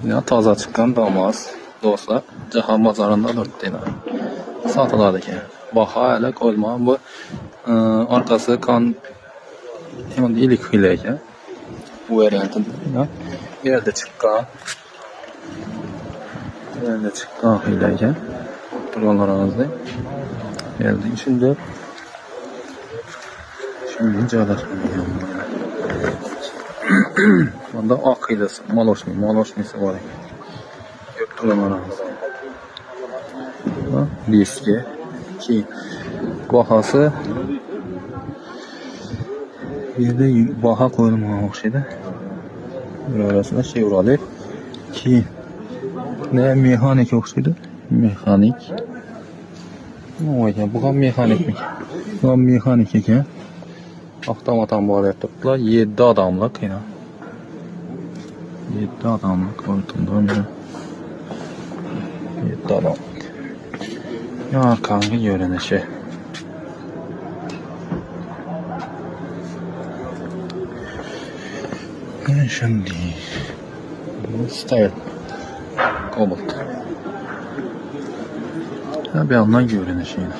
Ya taze çıkan damas dostlar Cahan Bazarında 4 tane satıladi ekan. Baha hele ko'lman bu arkası kan hemen ilik hile ekan. Bu variantın ya yerde çıkan hile ekan. Turganlaringizni geldi içinde. Şimdi joylashmagan. Bunda ak hilesi, maloshmisi var ekan. Turganlaringiz. Diski ki bahası yerde baha koyulmagan o'xshaydi. Orasida Chevrolet ki ne mexanik o'xshaydi. Mexanik. Nima ekan? Bu ham mexanikmi? Bu ham mexanik ekan. Avtomatdan boryaptilar. 7 odamlik yana. 7 odamlik o'rtamda. 7 odam. Arqangi görünüşü. Şimdi style Cobalt. Bir yandan görünüşü yine.